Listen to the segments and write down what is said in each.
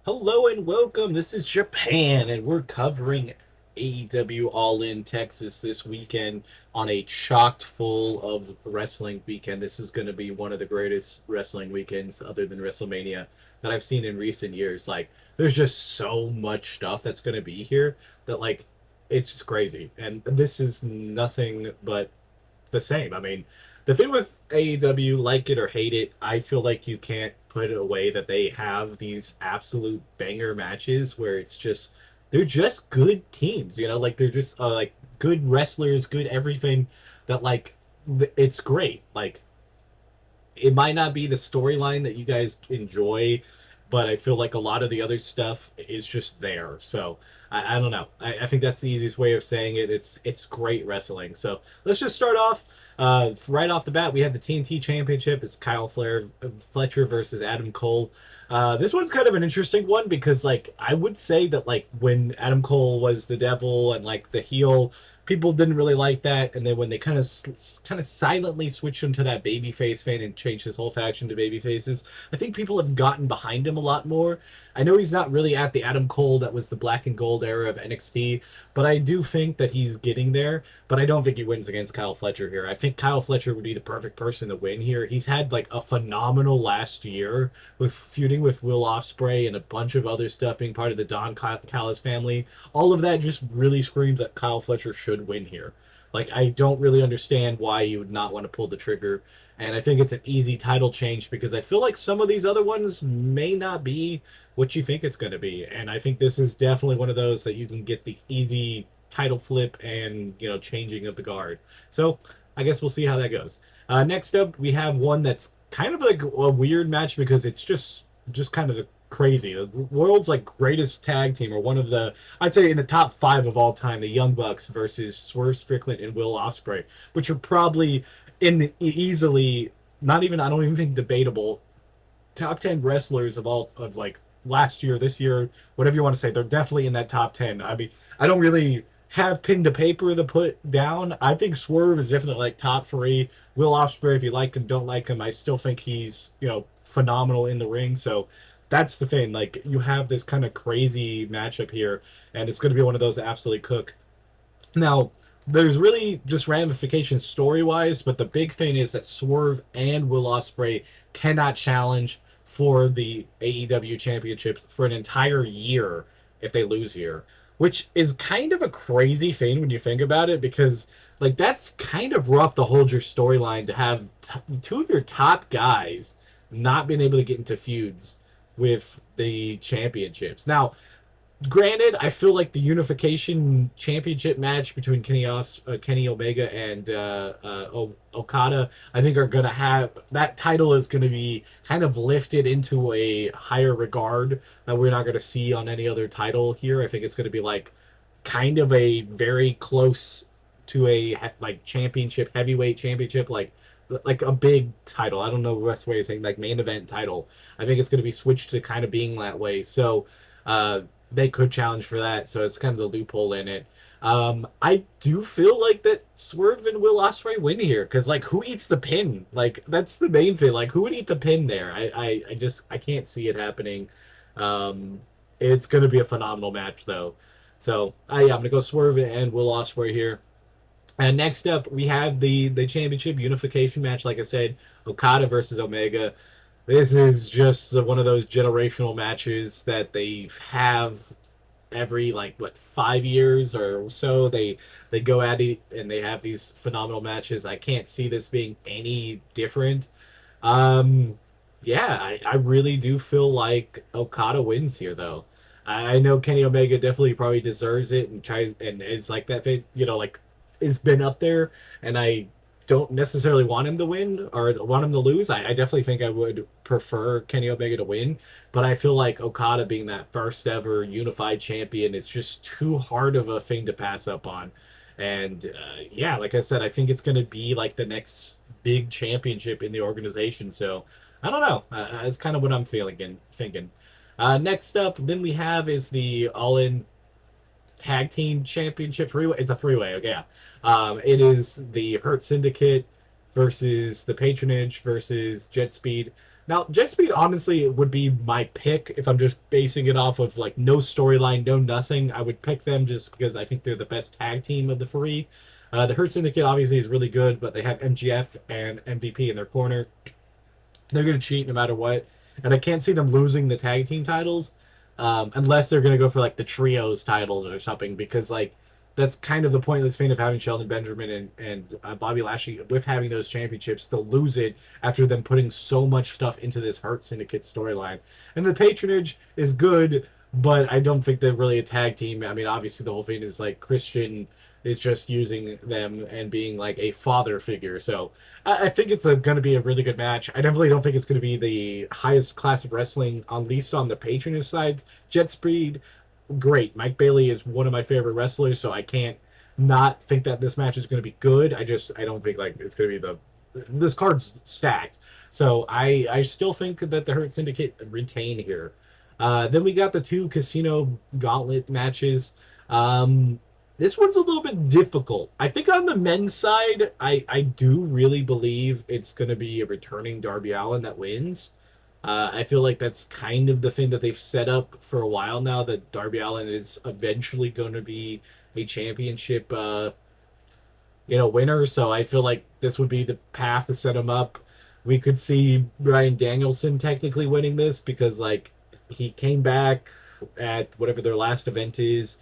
Hello and welcome. This is Japan, and we're covering AEW All In Texas this weekend on a chocked full of wrestling weekend. This is going to be one of the greatest wrestling weekends, other than WrestleMania, that I've seen in recent years. Like, there's just so much stuff that's going to be here that, like, it's just crazy. And this is nothing but the same. I mean, the thing with AEW, like it or hate it, I feel like you can't put it away that they have these absolute banger matches where it's just they're just good teams, like they're just like good wrestlers, good everything that it's great. Like it might not be the storyline that you guys enjoy, but I feel like a lot of the other stuff is just there. So I don't know. I think that's the easiest way of saying it. It's great wrestling. So let's just start off. Right off the bat, we had the TNT Championship. It's Fletcher versus Adam Cole. This one's kind of an interesting one because, like, I would say that, like, when Adam Cole was the devil and like the heel, people didn't really like that, and then when they kind of silently switched him to that babyface fan and changed his whole faction to baby faces, I think people have gotten behind him a lot more. I know he's not really at the Adam Cole that was the black and gold era of NXT, but I do think that he's getting there. But I don't think he wins against Kyle Fletcher here. I think Kyle Fletcher would be the perfect person to win here. He's had like a phenomenal last year with feuding with Will Ospreay and a bunch of other stuff, being part of the Don Callis family. All of that just really screams that Kyle Fletcher should win here. Like, I don't really understand why you would not want to pull the trigger. And I think it's an easy title change because I feel like some of these other ones may not be what you think it's going to be. And I think this is definitely one of those that you can get the easy title flip and, changing of the guard. So I guess we'll see how that goes. Next up, we have one that's kind of like a weird match because it's just kind of crazy. The world's like greatest tag team, or one of the, I'd say in the top five of all time, the Young Bucks versus Swerve Strickland and Will Ospreay, which are probably in the easily not even, I don't even think, debatable top 10 wrestlers of all of like last year, this year, whatever you want to say. They're definitely in that top 10. I mean, I don't really have pen to paper to put down. I think Swerve is definitely like top three. Will Ospreay, if you like him, don't like him, I still think he's, phenomenal in the ring. So that's the thing. Like, you have this kind of crazy matchup here, and it's going to be one of those that absolutely cook. Now, there's really just ramifications story wise, but the big thing is that Swerve and Will Ospreay cannot challenge for the AEW championship for an entire year if they lose here, which is kind of a crazy thing when you think about it, because like that's kind of rough to hold your storyline to have two of your top guys not being able to get into feuds with the championships. Now, granted, I feel like the unification championship match between Kenny Omega and Okada, I think are gonna have that title is gonna be kind of lifted into a higher regard that we're not gonna see on any other title here. I think it's gonna be like kind of a very close to a like championship, heavyweight championship, like a big title. I don't know the best way of saying, like, main event title. I think it's going to be switched to kind of being that way. So they could challenge for that. So it's kind of the loophole in it. I do feel like that Swerve and Will Ospreay win here because, like, who eats the pin? Like, that's the main thing. Like, who would eat the pin there? I can't see it happening. It's going to be a phenomenal match though. So yeah, I'm gonna go Swerve and Will Ospreay here. And next up, we have the championship unification match. Like I said, Okada versus Omega. This is just one of those generational matches that they have every, like, what, 5 years or so. They go at it and they have these phenomenal matches. I can't see this being any different. Um, yeah, I really do feel like Okada wins here though. I know Kenny Omega definitely probably deserves it and tries and is like that, like, has been up there, and I don't necessarily want him to win or want him to lose. I definitely think I would prefer Kenny Omega to win, but I feel like Okada being that first ever unified champion is just too hard of a thing to pass up on. And yeah, like I said, I think it's going to be like the next big championship in the organization. So I don't know. That's kind of what I'm feeling and thinking. Next up, then we have is the All In Tag Team Championship freeway. It's a freeway. Okay, yeah. It is the Hurt Syndicate versus the Patronage versus Jet Speed. Now, Jet Speed honestly would be my pick if I'm just basing it off of like no storyline, no nothing. I would pick them just because I think they're the best tag team of the three. The Hurt Syndicate obviously is really good, but they have MGF and MVP in their corner. They're going to cheat no matter what. And I can't see them losing the tag team titles unless they're going to go for like the trios titles or something, because like that's kind of the pointless thing of having Sheldon Benjamin and Bobby Lashley with having those championships to lose it after them putting so much stuff into this Hurt Syndicate storyline. And the patronage is good, but I don't think they're really a tag team. I mean, obviously the whole thing is like Christian is just using them and being like a father figure. So I think it's going to be a really good match. I definitely don't think it's going to be the highest class of wrestling, at least on the patronage side. Jet Speed, great. Mike Bailey is one of my favorite wrestlers, so I can't not think that this match is going to be good. I don't think like it's going to be this card's stacked. So I still think that the Hurt Syndicate retain here. Then we got the two Casino Gauntlet matches. Um, this one's a little bit difficult. I think on the men's side, I do really believe it's going to be a returning Darby Allin that wins. I feel like that's kind of the thing that they've set up for a while now, that Darby Allin is eventually going to be a championship winner. So I feel like this would be the path to set him up. We could see Bryan Danielson technically winning this because like he came back at whatever their last event is,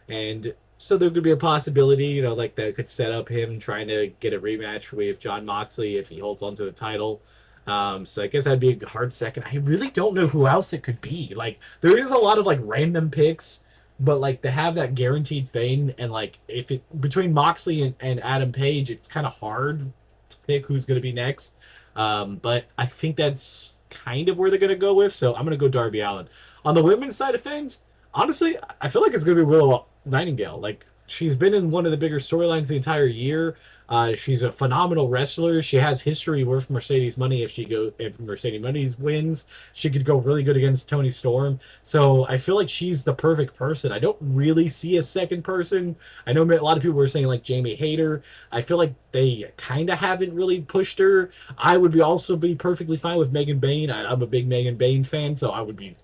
and so there could be a possibility, like that could set up him trying to get a rematch with John Moxley if he holds on to the title. So I guess that'd be a hard second. I really don't know who else it could be. Like there is a lot of like random picks, but like to have that guaranteed thing, and like if it between Moxley and Adam Page, it's kind of hard to pick who's going to be next. But I think that's kind of where they're going to go with. So I'm going to go Darby Allin. On the women's side of things, honestly, I feel like it's going to be Willow Nightingale. Like she's been in one of the bigger storylines the entire year. She's a phenomenal wrestler. She has history with Mercedes Money. If Mercedes Money wins, she could go really good against Tony Storm. So I feel like she's the perfect person. I don't really see a second person. I know a lot of people were saying like Jamie Hayter. I feel like they kind of haven't really pushed her. I would be also be perfectly fine with Megan Bayne. I'm a big Megan Bayne fan, so I would be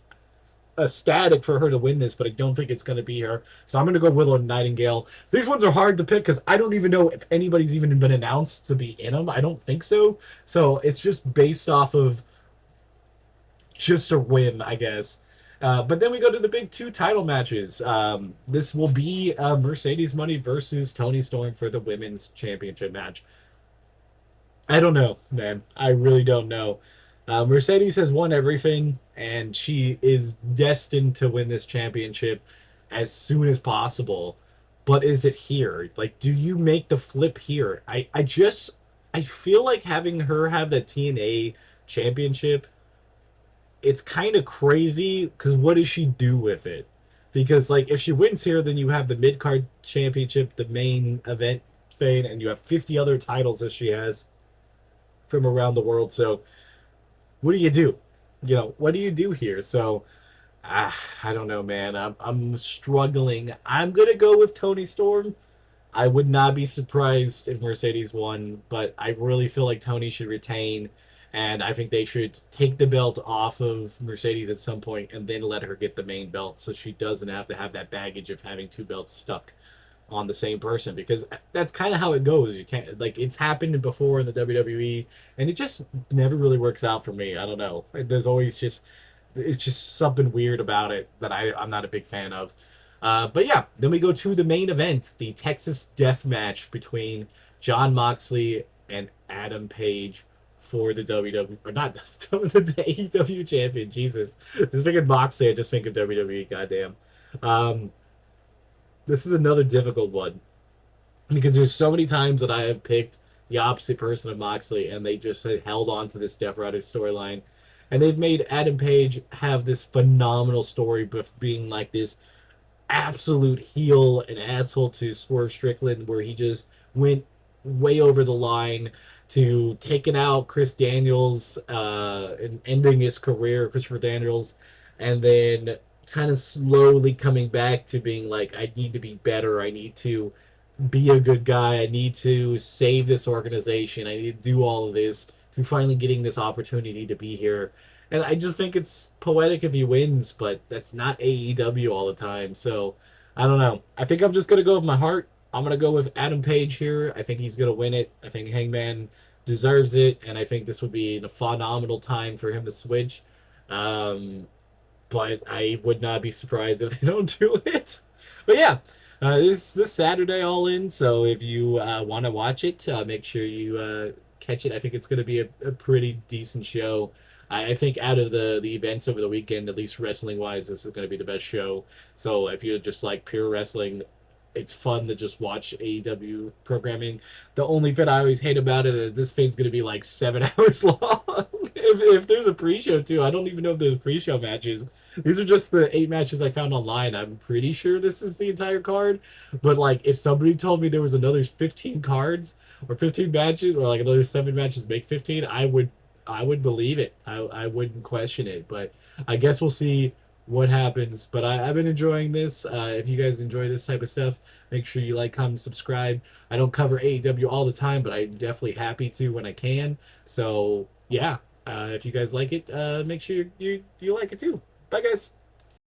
ecstatic for her to win this, but I don't think it's going to be her. So I'm going to go Willow Nightingale. These ones are hard to pick because I don't even know if anybody's even been announced to be in them. I don't think so. So it's just based off of just a win, I guess. But then we go to the big two title matches. This will be Mercedes Money versus Tony Storm for the women's championship match. I don't know, man. I really don't know. Mercedes has won everything, and she is destined to win this championship as soon as possible. But is it here? Like, do you make the flip here? I feel like having her have the TNA championship, it's kind of crazy because what does she do with it? Because like if she wins here, then you have the mid card championship, the main event thing, and you have 50 other titles that she has from around the world. So what do you do? What do you do here? So I don't know, man. I'm struggling. I'm gonna go with Tony Storm. I would not be surprised if Mercedes won, but I really feel like Tony should retain, and I think they should take the belt off of Mercedes at some point and then let her get the main belt so she doesn't have to have that baggage of having two belts stuck on the same person, because that's kind of how it goes. You can't, like, it's happened before in the WWE, and it just never really works out for me. I don't know. There's always just it's just something weird about it that I'm not a big fan of. But yeah, then we go to the main event, the Texas Death Match between John Moxley and Adam Page for the WWE, or not the AEW champion. Jesus, just thinking Moxley, I just think of WWE. Goddamn. Um, this is another difficult one because there's so many times that I have picked the opposite person of Moxley, and they just held on to this Death Rider storyline, and they've made Adam Page have this phenomenal story of being like this absolute heel and asshole to Swerve Strickland, where he just went way over the line to taking out Chris Daniels and ending his career, Christopher Daniels, and then kind of slowly coming back to being like, I need to be better. I need to be a good guy. I need to save this organization. I need to do all of this you're finally getting this opportunity to be here. And I just think it's poetic if he wins, but that's not AEW all the time. So I don't know. I think I'm just gonna go with my heart. I'm gonna go with Adam Page here. I think he's gonna win it. I think Hangman deserves it, and I think this would be a phenomenal time for him to switch. Um, but I would not be surprised if they don't do it. But yeah, this Saturday All In. So if you want to watch it, make sure you catch it. I think it's going to be a pretty decent show. I think out of the events over the weekend, at least wrestling wise, this is going to be the best show. So if you just like pure wrestling, it's fun to just watch AEW programming. The only thing I always hate about it is this thing's going to be like 7 hours long. If there's a pre-show too, I don't even know if there's pre-show matches. These are just the 8 matches I found online. I'm pretty sure this is the entire card. But like if somebody told me there was another 15 cards or 15 matches or like another 7 matches make 15, I would believe it. I wouldn't question it. But I guess we'll see what happens. But I've been enjoying this. If you guys enjoy this type of stuff, make sure you like, comment, subscribe. I don't cover AEW all the time, but I'm definitely happy to when I can. So yeah, if you guys like it, make sure you like it too. Bye, guys.